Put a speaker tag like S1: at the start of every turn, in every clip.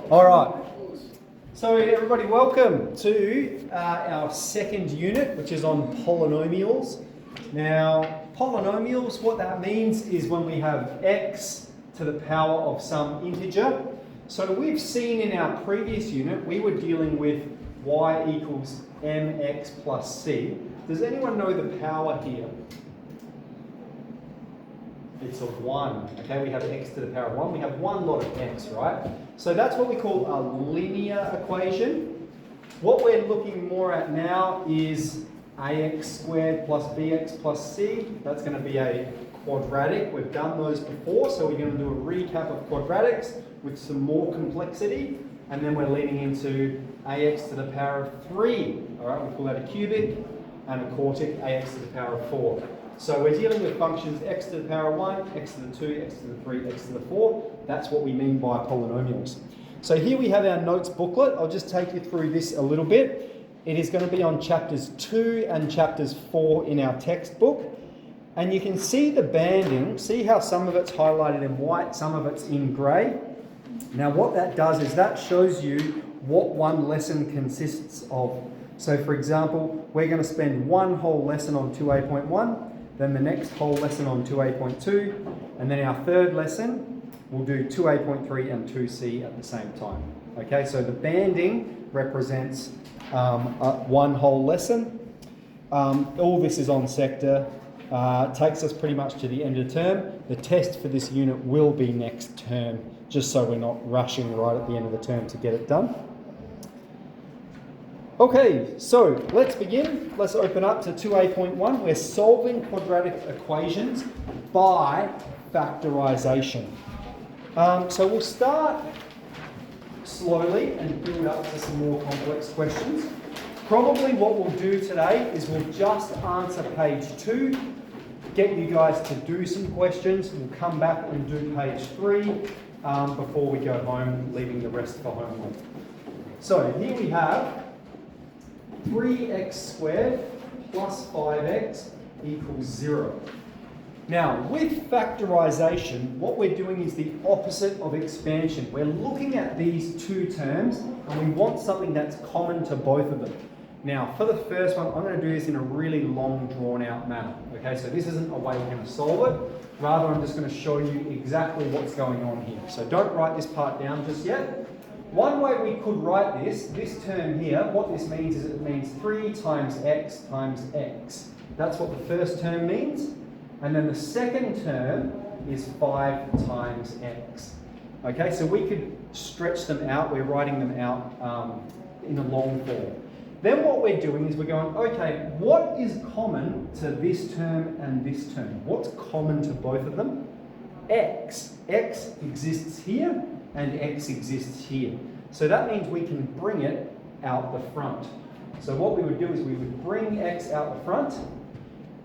S1: All right. So everybody, welcome to our second unit, which is on polynomials. Now, polynomials, what that means is when we have x to the power of some integer. So we've seen in our previous unit, we were dealing with y equals mx plus c. Does anyone know the power here? It's a 1, okay? We have x to the power of 1. We have one lot of x, right? So that's what we call a linear equation. What we're looking more at now is ax squared plus bx plus c. That's going to be a quadratic. We've done those before, so we're going to do a recap of quadratics with some more complexity. And then we're leading into ax to the power of 3. All right, we call that a cubic, and a quartic, ax to the power of 4. So we're dealing with functions x to the power of 1, x to the 2, x to the 3, x to the 4. That's what we mean by polynomials. So here we have our notes booklet. I'll just take you through this a little bit. It is going to be on chapters 2 and chapters 4 in our textbook. And you can see the banding. See how some of it's highlighted in white, some of it's in grey. Now what that does is that shows you what one lesson consists of. So for example, we're going to spend one whole lesson on 2A.1. Then the next whole lesson on 2A.2, and then our third lesson, we'll do 2A.3 and 2C at the same time. Okay, so the banding represents one whole lesson. All this is on sector. Takes us pretty much to the end of the term. The test for this unit will be next term, just so we're not rushing right at the end of the term to get it done. Okay, so let's begin. Let's open up to 2A.1. We're solving quadratic equations by factorization. So we'll start slowly and build up to some more complex questions. Probably what we'll do today is we'll just answer page 2, get you guys to do some questions. We'll come back and do page 3 before we go home, leaving the rest for homework. So here we have 3x squared plus 5x equals 0. Now, with factorization, what we're doing is the opposite of expansion. We're looking at these two terms, and we want something that's common to both of them. Now, for the first one, I'm going to do this in a really long, drawn-out manner. Okay, so this isn't a way we're going to solve it. Rather, I'm just going to show you exactly what's going on here. So don't write this part down just yet. One way we could write this term here, what this means is it means 3 times x times x. That's what the first term means. And then the second term is 5 times x. Okay, so we could stretch them out. We're writing them out in a long form. Then what we're doing is we're going, okay, what is common to this term and this term? What's common to both of them? X. X exists here, and x exists here. So that means we can bring it out the front. So what we would do is we would bring x out the front,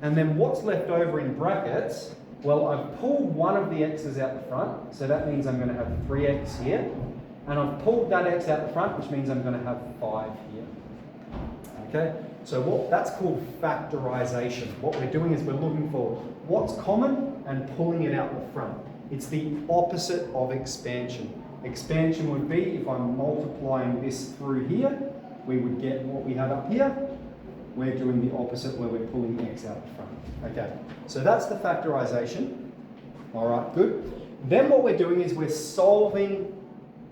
S1: and then what's left over in brackets, well, I've pulled one of the x's out the front, so that means I'm going to have 3x here, and I've pulled that x out the front, which means I'm going to have 5 here. Okay, so that's called factorization. What we're doing is we're looking for what's common and pulling it out the front. It's the opposite of expansion. Expansion would be, if I'm multiplying this through here, we would get what we have up here. We're doing the opposite where we're pulling x out the front. Okay, so that's the factorization. All right, good. Then what we're doing is we're solving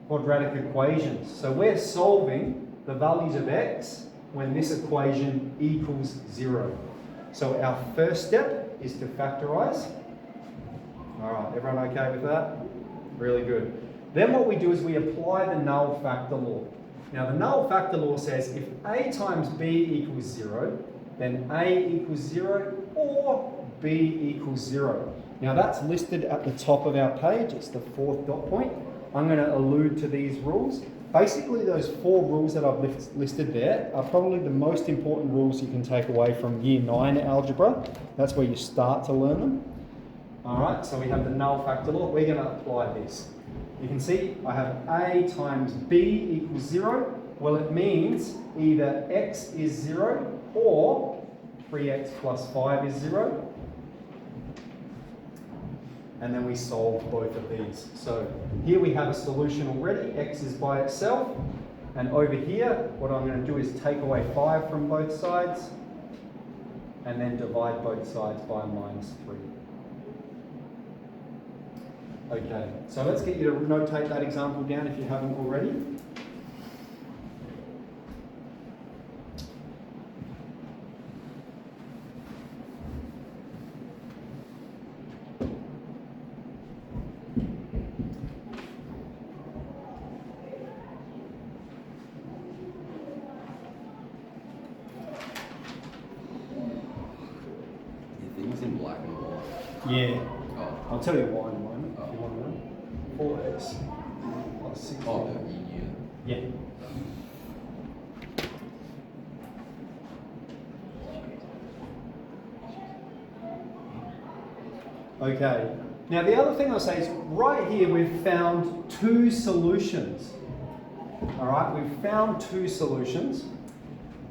S1: quadratic equations. So we're solving the values of x when this equation equals 0. So our first step is to factorize. All right, everyone okay with that? Really good. Then what we do is we apply the null factor law. Now the null factor law says if a times b equals 0, then a equals 0 or b equals 0. Now that's listed at the top of our page. It's the 4th dot point. I'm going to allude to these rules. Basically those 4 rules that I've listed there are probably the most important rules you can take away from year 9 algebra. That's where you start to learn them. All right, so we have the null factor law. We're going to apply this. You can see I have a times b equals 0. Well, it means either x is 0 or 3x plus 5 is 0. and then we solve both of these. So here we have a solution already, x is by itself, and over here, what I'm going to do is take away 5 from both sides, and then divide both sides by -3. Okay, so let's get you to notate that example down if you haven't already.
S2: Things in black and white.
S1: Yeah.
S2: Oh.
S1: I'll tell you why in a moment if you want to know. 4x plus 6.
S2: Oh, yeah.
S1: Yeah. Okay. Now the other thing I'll say is right here we've found 2 solutions. Alright, we've found 2 solutions.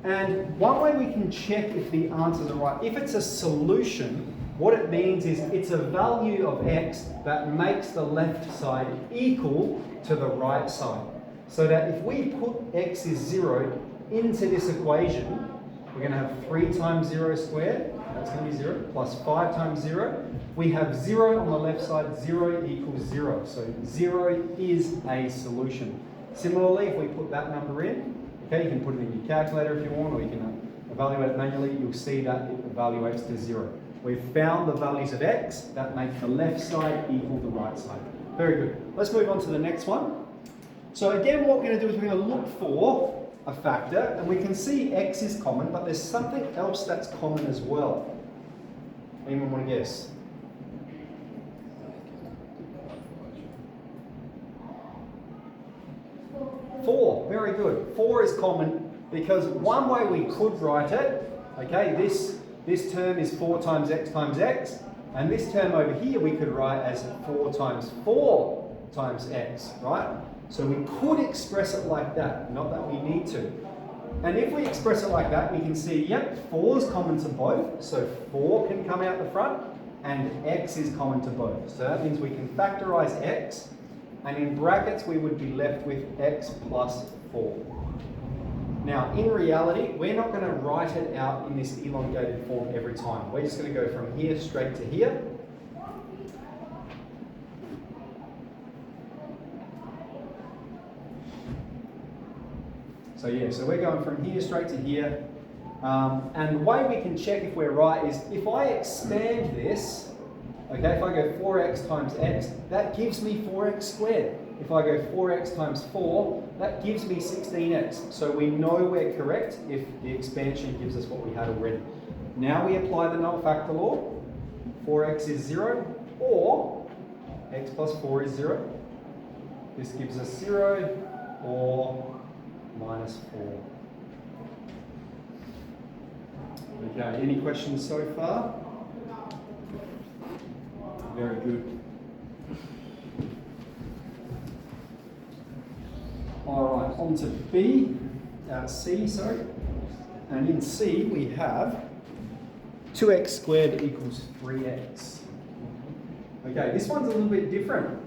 S1: And one way we can check if the answers are right, if it's a solution, what it means is it's a value of x that makes the left side equal to the right side. So that if we put x is 0 into this equation, we're going to have 3 times 0 squared, that's going to be 0, plus 5 times 0. We have 0 on the left side, 0 equals 0. So 0 is a solution. Similarly, if we put that number in, okay, you can put it in your calculator if you want, or you can evaluate it manually, you'll see that it evaluates to 0. We've found the values of x that make the left side equal the right side. Very good. Let's move on to the next one. So again, what we're going to do is we're going to look for a factor, and we can see x is common, but there's something else that's common as well. Anyone want to guess? 4, very good. 4 is common because one way we could write it, okay, this term is 4 times x, and this term over here we could write as 4 times 4 times x, right? So we could express it like that, not that we need to. And if we express it like that, we can see, yep, 4 is common to both, so 4 can come out the front, and x is common to both. So that means we can factorize x, and in brackets we would be left with x plus 4. Now in reality, we're not going to write it out in this elongated form every time. We're just going to go from here straight to here. So yeah, so we're going from here straight to here. And the way we can check if we're right is if I expand this, okay, if I go 4x times x, that gives me 4x squared. If I go 4x times 4, that gives me 16x. So we know we're correct if the expansion gives us what we had already. Now we apply the null factor law. 4x is 0, or x plus 4 is 0. This gives us 0, or minus 4. Okay, any questions so far? Very good. All right, on to C, sorry. And in C we have 2x squared equals 3x. Okay, this one's a little bit different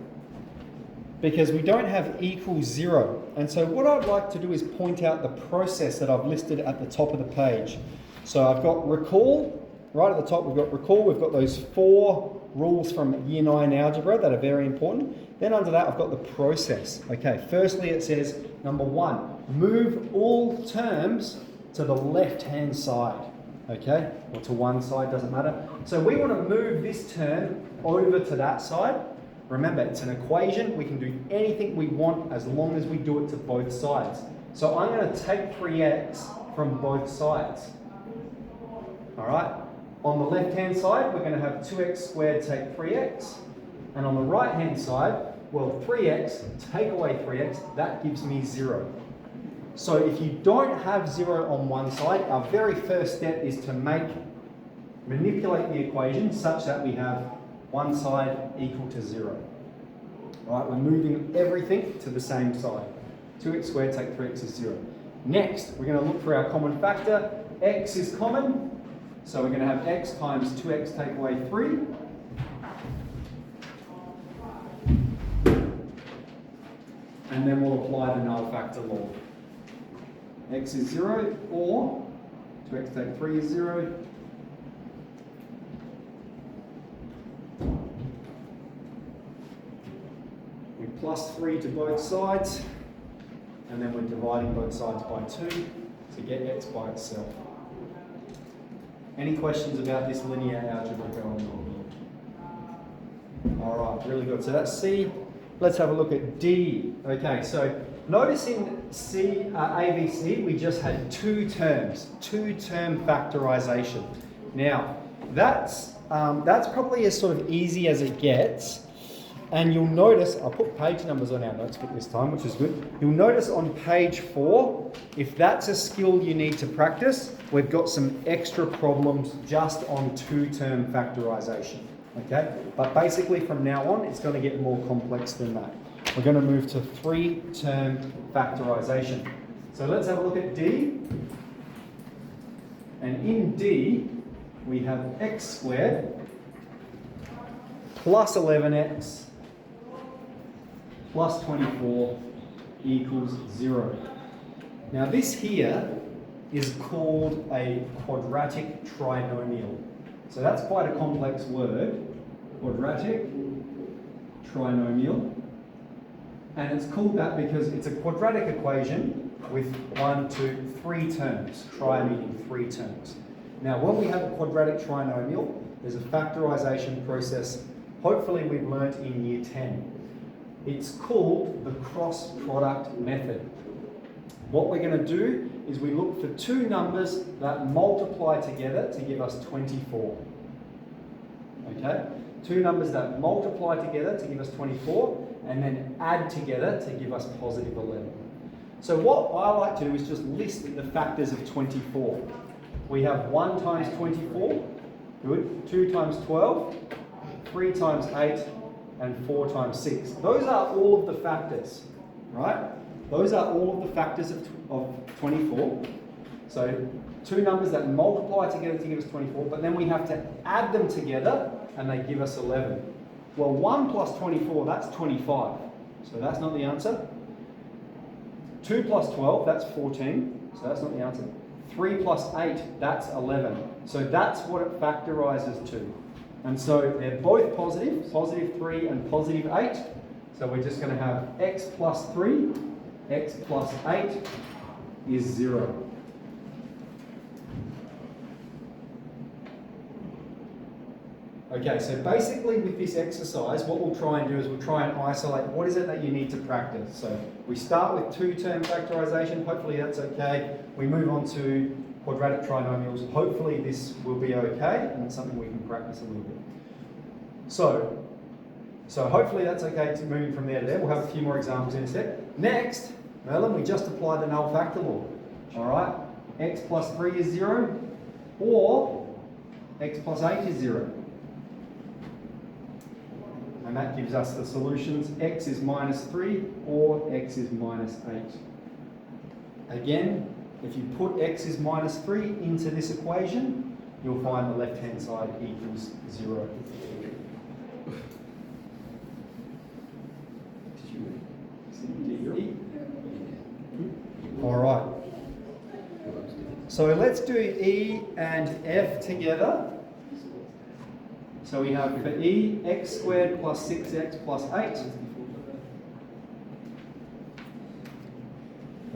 S1: because we don't have equals 0. And so what I'd like to do is point out the process that I've listed at the top of the page. So I've got recall, right at the top we've got recall, we've got those 4 rules from Year 9 algebra that are very important. Then under that I've got the process. Okay, firstly it says, number 1, move all terms to the left-hand side. Okay, or to one side, doesn't matter. So we want to move this term over to that side. Remember, it's an equation. We can do anything we want as long as we do it to both sides. So I'm going to take 3x from both sides. All right. On the left-hand side, we're going to have 2x squared take 3x. And on the right-hand side, well, 3x, take away 3x, that gives me 0. So if you don't have 0 on one side, our very first step is to manipulate the equation such that we have one side equal to 0. All right, we're moving everything to the same side. 2x squared take 3x is 0. Next, we're going to look for our common factor. X is common, so we're going to have x times 2x take away 3. and then we'll apply the null factor law. X is 0, or 2x take 3 is 0. We plus 3 to both sides, and then we're dividing both sides by 2 to get x by itself. Any questions about this linear algebra going on here? All right, really good. So that's C. Let's have a look at D. Okay, so notice in ABC, we just had two terms, two-term factorization. Now, that's probably as sort of easy as it gets. And you'll notice, I'll put page numbers on our notebook this time, which is good. You'll notice on page 4, if that's a skill you need to practice, we've got some extra problems just on two-term factorization, okay? But basically from now on, it's going to get more complex than that. We're going to move to three-term factorization. So let's have a look at D. And in D, we have x squared plus 11x plus 24 equals 0. Now this here is called a quadratic trinomial. So that's quite a complex word, quadratic trinomial. And it's called that because it's a quadratic equation with 1, 2, 3 terms, tri meaning 3 terms. Now when we have a quadratic trinomial, there's a factorization process hopefully we've learnt in year 10. It's called the cross product method. What we're going to do is we look for two numbers that multiply together to give us 24. Okay? Two numbers that multiply together to give us 24 and then add together to give us positive 11. So what I like to do is just list the factors of 24. We have 1 times 24, good, 2 times 12, 3 times 8, and 4 times 6. Those are all of the factors, right? Those are all of the factors of 24. So two numbers that multiply together to give us 24, but then we have to add them together and they give us 11. Well, 1 plus 24, that's 25. So that's not the answer. 2 plus 12, that's 14. So that's not the answer. 3 plus 8, that's 11. So that's what it factorizes to. And so they're both positive, positive 3 and positive 8. So we're just going to have x plus 3, x plus 8 is 0. Okay, so basically with this exercise, what we'll try and do is we'll try and isolate what is it that you need to practice. So we start with two-term factorization, hopefully that's okay. We move on to quadratic trinomials, hopefully this will be okay, and it's something we can practice a little bit. So hopefully that's okay to moving from there to there. We'll have a few more examples in a sec. Next, Merlin, we just applied the null factor law. All right, x plus 3 is 0, or x plus 8 is 0. And that gives us the solutions, x is minus 3 or x is minus 8. Again, if you put x is minus 3 into this equation, you'll find the left-hand side equals 0. All right. So let's do E and F together. So we have for E, x squared plus 6x plus 8.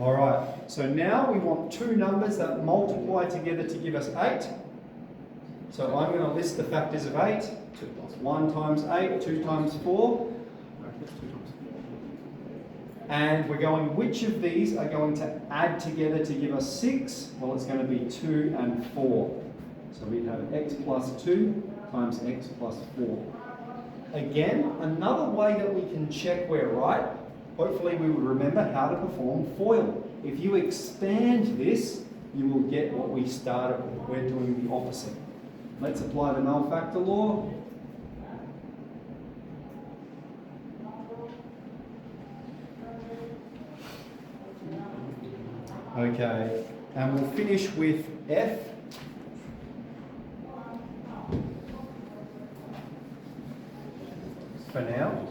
S1: All right, so now we want two numbers that multiply together to give us 8. So I'm going to list the factors of 8. 1 times 8, 2 times 4. And we're going, which of these are going to add together to give us 6? Well, it's going to be 2 and 4. So we have x plus 2 times x plus 4. Again, another way that we can check we're right, hopefully we would remember how to perform FOIL. If you expand this, you will get what we started with. We're doing the opposite. Let's apply the null factor law. Okay, and we'll finish with F. For now.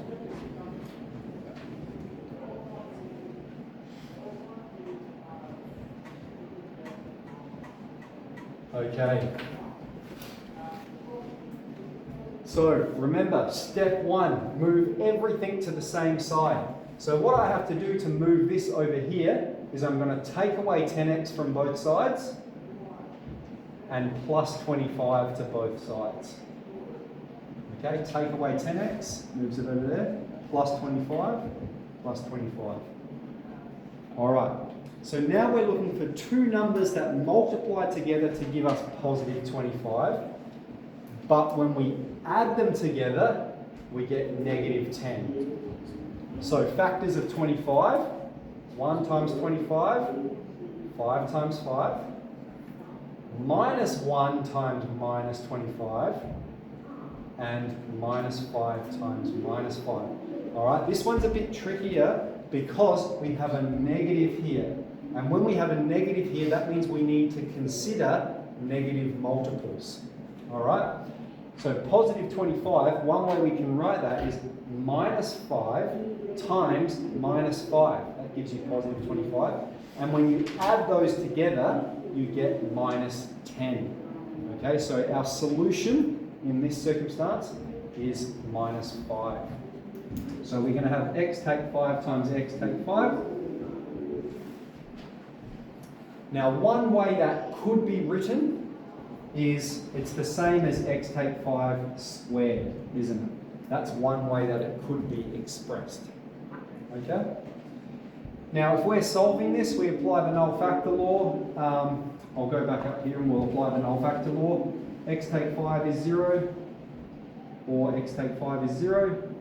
S1: Okay. So remember, step one, move everything to the same side. So what I have to do to move this over here is I'm going to take away 10x from both sides and plus 25 to both sides. Okay, take away 10x, moves it over there, plus 25, plus 25. All right, so now we're looking for two numbers that multiply together to give us positive 25, but when we add them together, we get negative 10. So factors of 25, 1 times 25, 5 times 5, minus 1 times minus 25, and minus 5 times minus 5. All right, this one's a bit trickier because we have a negative here. And when we have a negative here, that means we need to consider negative multiples. All right, so positive 25, one way we can write that is minus 5 times minus 5. That gives you positive 25. And when you add those together, you get minus 10. Okay, so our solution in this circumstance is minus 5. So we're going to have x take 5 times x take 5. Now one way that could be written is it's the same as x take 5 squared, isn't it? That's one way that it could be expressed. Okay? Now if we're solving this, we apply the null factor law. I'll go back up here and we'll apply the null factor law. X take 5 is 0, or x take 5 is 0.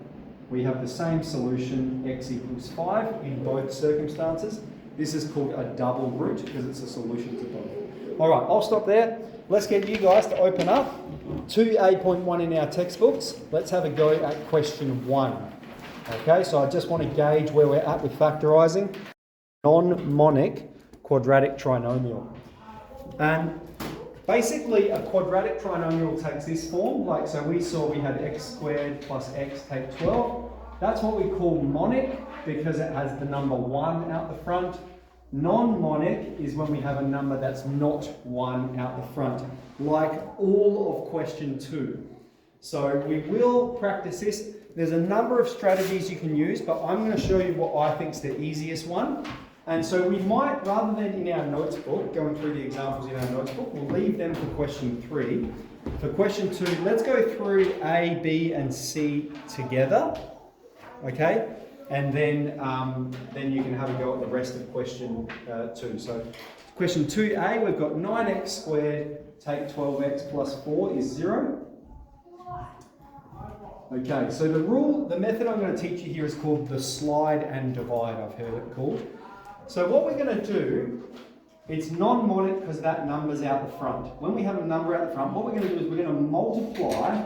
S1: We have the same solution, x equals 5 in both circumstances. This is called a double root because it's a solution to both. All right, I'll stop there. Let's get you guys to open up 2A.1 in our textbooks. Let's have a go at question 1. Okay, so I just want to gauge where we're at with factorising. Non-monic quadratic trinomial. And basically, a quadratic trinomial takes this form. Like, so we saw we had x squared plus x take 12. That's what we call monic because it has the number 1 out the front. Non-monic is when we have a number that's not 1 out the front, like all of question 2. So we will practice this. There's a number of strategies you can use, but I'm going to show you what I think is the easiest one. And so we might, rather than in our notes book, going through the examples in our notes book, we'll leave them for question 3. For question 2, let's go through A, B, and C together, okay? And then you can have a go at the rest of question 2. So question 2A, we've got 9x squared take 12x plus 4 is 0. Okay, so the method I'm going to teach you here is called the slide and divide, I've heard it called. So what we're going to do, it's non-monic because that number's out the front. When we have a number out the front, what we're going to do is we're going to multiply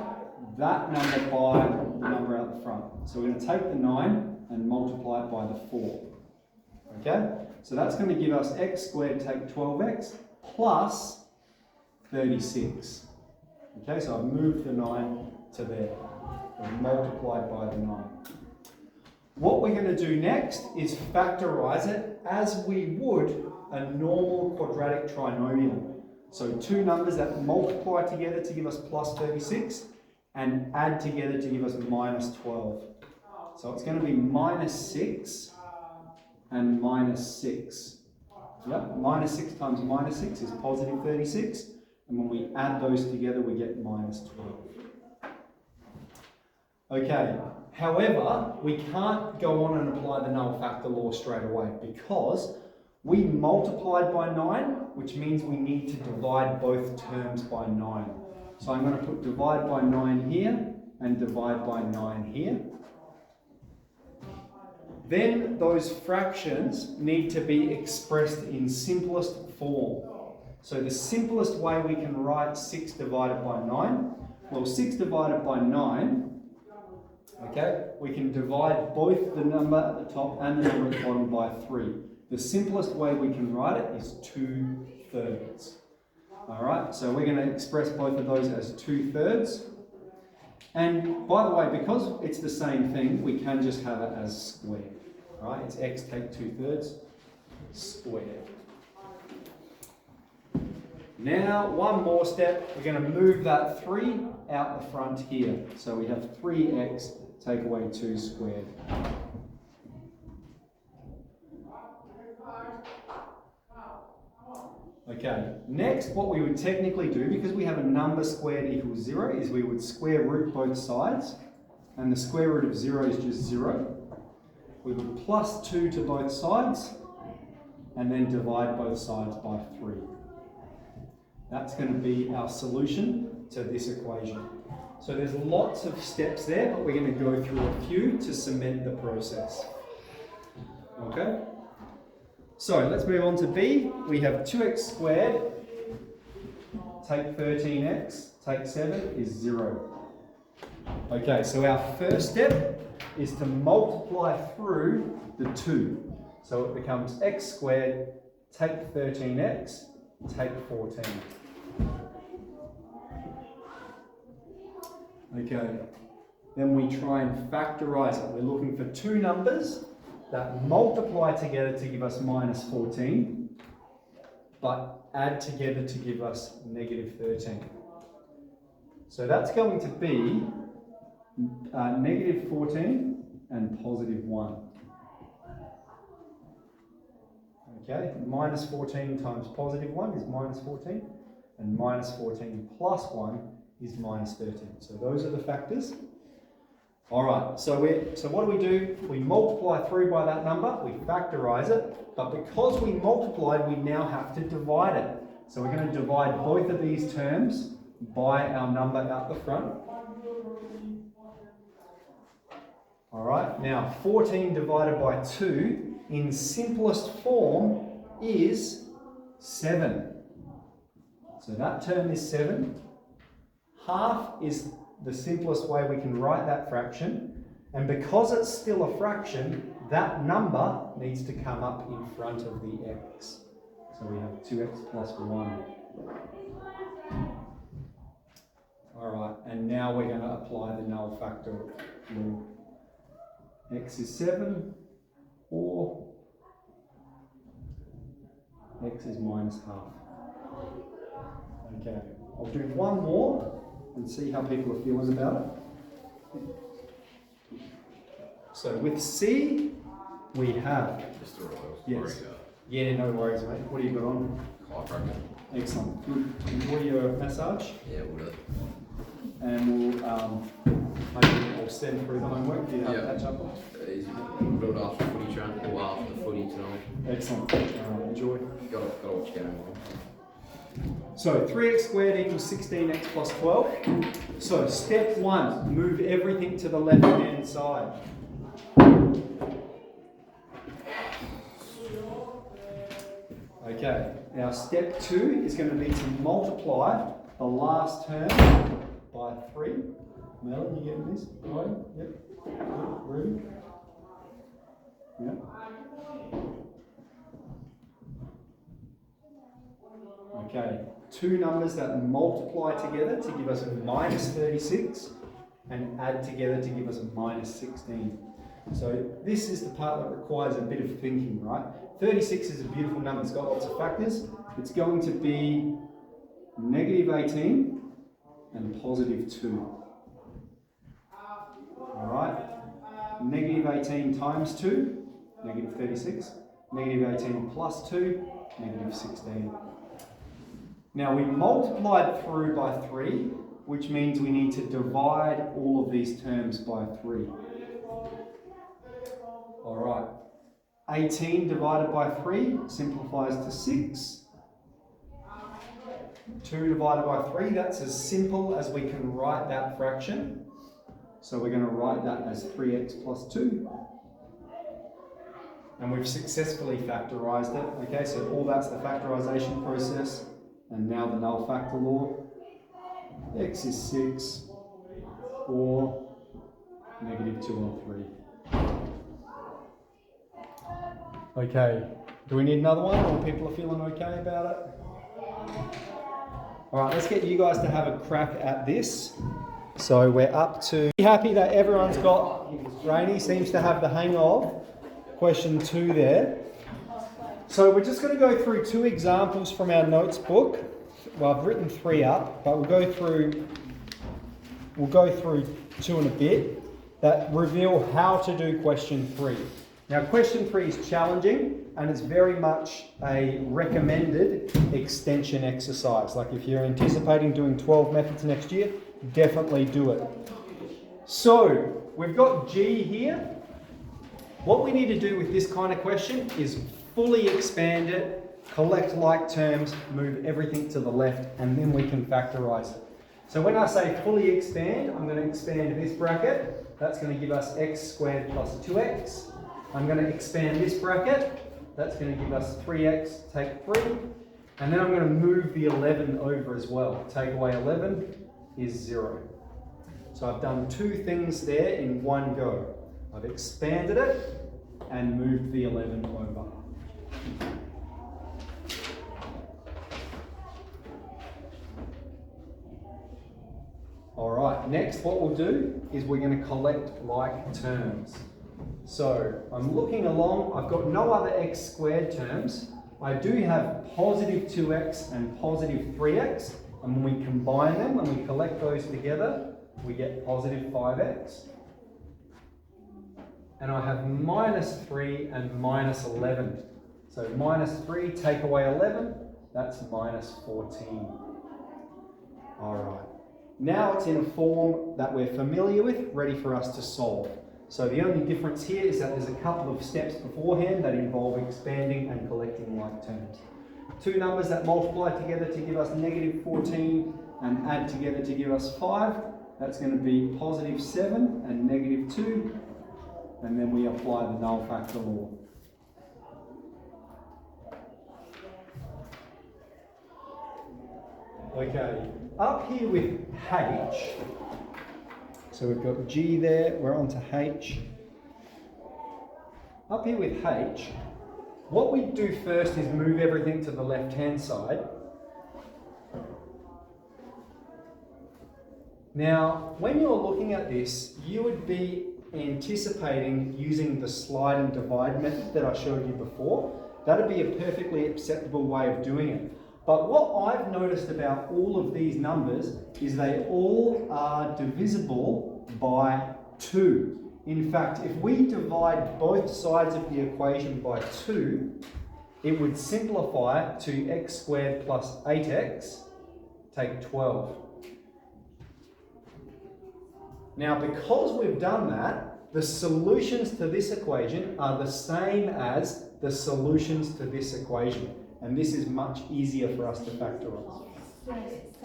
S1: that number by the number out the front. So we're going to take the 9 and multiply it by the 4. Okay? So that's going to give us x squared take 12x plus 36. Okay, so I've moved the 9 to there. And multiplied by the 9. What we're going to do next is factorise it as we would a normal quadratic trinomial. So two numbers that multiply together to give us plus 36 and add together to give us minus 12. So it's going to be minus 6 and minus 6. Yep, minus 6 times minus 6 is positive 36. And when we add those together, we get minus 12. Okay, however, we can't go on and apply the null factor law straight away because we multiplied by 9, which means we need to divide both terms by 9. So I'm going to put divide by 9 here and divide by 9 here. Then those fractions need to be expressed in simplest form. So the simplest way we can write 6 divided by 9, well, 6 divided by 9, okay, we can divide both the number at the top and the number at the bottom by 3. The simplest way we can write it is 2/3. All right, so we're going to express both of those as 2/3. And by the way, because it's the same thing, we can just have it as squared. All right, it's x take 2/3 squared. Now, one more step, we're going to move that 3 out the front here. So we have 3x take away 2 squared. Okay, next what we would technically do, because we have a number squared equals 0, is we would square root both sides, and the square root of 0 is just 0. We would plus 2 to both sides, and then divide both sides by 3. That's going to be our solution to this equation. So there's lots of steps there, but we're going to go through a few to cement the process. Okay? So let's move on to B. We have 2x squared, take 13x, take 7 is 0. Okay, so our first step is to multiply through the 2. So it becomes x squared, take 13x, take 14. Okay, then we try and factorize it. We're looking for two numbers that multiply together to give us minus 14, but add together to give us negative 13. So that's going to be negative 14 and positive 1. Okay, minus 14 times positive 1 is minus 14, and minus 14 plus 1 is minus 13. So those are the factors. All right, so what do? We multiply through by that number, we factorize it, but because we multiplied, we now have to divide it. So we're going to divide both of these terms by our number out the front. All right, now 14 divided by 2 in simplest form is 7. So that term is 7. Half is the simplest way we can write that fraction, and because it's still a fraction, that number needs to come up in front of the x. So we have 2x plus 1. Alright, and now we're going to apply the null factor law. X is 7, or x is minus half. Okay, I'll do one more and see how people are feeling about it. So with C, we have...
S2: Just a royal.
S1: Yes. Yeah, no worries, mate. What do you got on?
S2: Chiropractor.
S1: Excellent. Good. Enjoy your massage.
S2: Yeah, we'll do.
S1: And we'll maybe I'll send through the homework. Do you have to catch up on?
S2: Easy. We'll do it after the footy train, or after the footy tonight.
S1: Excellent. Enjoy.
S2: Got to watch game.
S1: So 3x squared equals 16x plus 12. So step 1, move everything to the left hand side. Okay, now step 2 is going to be to multiply the last term by 3. Mel, you getting this? Right? Yep. Ruby? Yep. Okay, two numbers that multiply together to give us a minus 36 and add together to give us a minus 16. So this is the part that requires a bit of thinking, right? 36 is a beautiful number, it's got lots of factors. It's going to be negative 18 and positive 2. Alright, negative 18 times 2, negative 36. Negative 18 plus 2, negative 16. Now we multiplied through by 3, which means we need to divide all of these terms by 3. Alright, 18 divided by 3 simplifies to 6. 2 divided by 3, that's as simple as we can write that fraction. So we're going to write that as 3x plus 2. And we've successfully factorised it. Okay, so all that's the factorisation process. And now the null factor law. X is 6, or negative 2 or 3. Okay, do we need another one, or people are feeling okay about it? Alright, let's get you guys to have a crack at this. So we're up to... Happy that everyone's got... Rainey seems to have the hang of question 2 there. So we're just going to go through 2 examples from our notes book. well, I've written 3 up, but we'll go through 2 in a bit that reveal how to do question 3. Now, question 3 is challenging and it's very much a recommended extension exercise. Like if you're anticipating doing 12 methods next year, definitely do it. So, we've got G here. What we need to do with this kind of question is fully expand it, collect like terms, move everything to the left, and then we can factorize it. So when I say fully expand, I'm going to expand this bracket. That's going to give us x squared plus 2x. I'm going to expand this bracket. That's going to give us 3x, take 3. And then I'm going to move the 11 over as well. Take away 11 is 0. So I've done 2 things there in one go. I've expanded it and moved the 11 over. Alright, next what we'll do is we're going to collect like terms. So I'm looking along, I've got no other x squared terms. I do have positive 2x and positive 3x, and when we combine them, when we collect those together, we get positive 5x. And I have minus 3 and minus 11. So minus 3 take away 11, that's minus 14. Alright, now it's in a form that we're familiar with, ready for us to solve. So the only difference here is that there's a couple of steps beforehand that involve expanding and collecting like terms. 2 numbers that multiply together to give us negative 14 and add together to give us 5. That's going to be positive 7 and negative 2. And then we apply the null factor law. Okay, up here with H, so we've got G there, we're on to H. Up here with H, what we do first is move everything to the left-hand side. Now, when you're looking at this, you would be anticipating using the slide and divide method that I showed you before. That would be a perfectly acceptable way of doing it. But what I've noticed about all of these numbers is they all are divisible by 2. In fact, if we divide both sides of the equation by 2, it would simplify to x squared plus 8x, take 12. Now, because we've done that, the solutions to this equation are the same as the solutions to this equation. And this is much easier for us to factorize.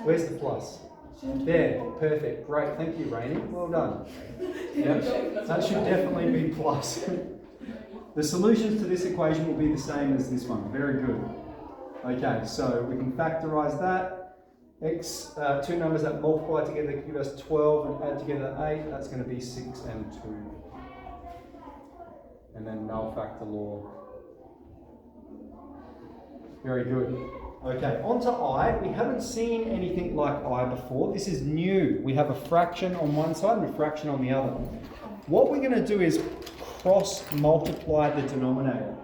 S1: Where's the plus? There, perfect, great, thank you, Rainey, well done. Yep. That should definitely be plus. The solutions to this equation will be the same as this one, very good. Okay, so we can factorize that. 2 numbers that multiply together give us 12 and add together 8, that's going to be 6 and 2. And then null factor law. Very good. Okay, on to I. We haven't seen anything like I before. This is new. We have a fraction on one side and a fraction on the other. What we're going to do is cross multiply the denominator.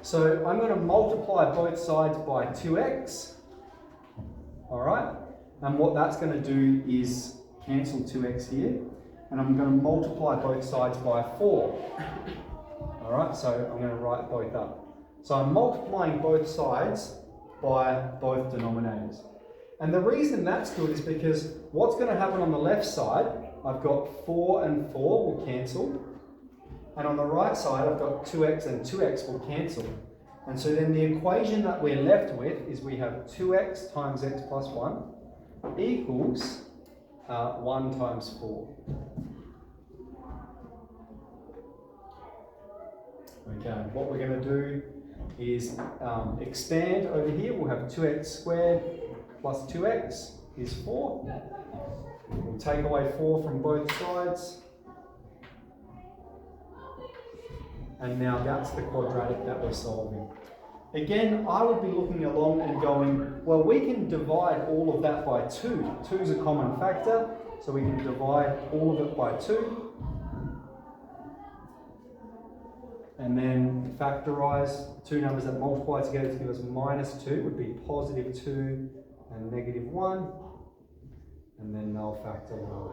S1: So I'm going to multiply both sides by 2x. Alright? And what that's going to do is cancel 2x here. And I'm going to multiply both sides by 4. Alright, so I'm going to write both up. So I'm multiplying both sides by both denominators. And the reason that's good is because what's going to happen on the left side, I've got 4 and 4 will cancel. And on the right side, I've got 2x and 2x will cancel. And so then the equation that we're left with is we have 2x times x plus 1 equals 1 times 4. Okay, what we're going to do is expand over here. We'll have 2x squared plus 2x is 4. We'll take away 4 from both sides. And now that's the quadratic that we're solving. Again, I would be looking along and going, well, we can divide all of that by 2. 2 is a common factor, so we can divide all of it by 2. and then factorise two numbers that multiply together to give us -2 would be +2 and -1, and then null factor 1.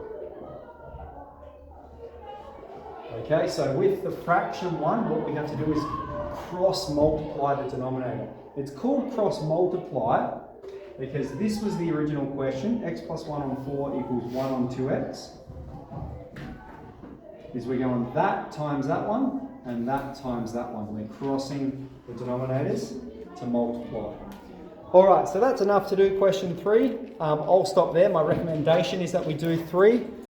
S1: Okay, so with the fraction 1, what we have to do is cross multiply the denominator. It's called cross multiply because this was the original question, x plus 1 on 4 equals 1 on 2x. Is we're going that times that one, and that times that one. We're crossing the denominators to multiply. All right, so that's enough to do question 3. I'll stop there. My recommendation is that we do 3.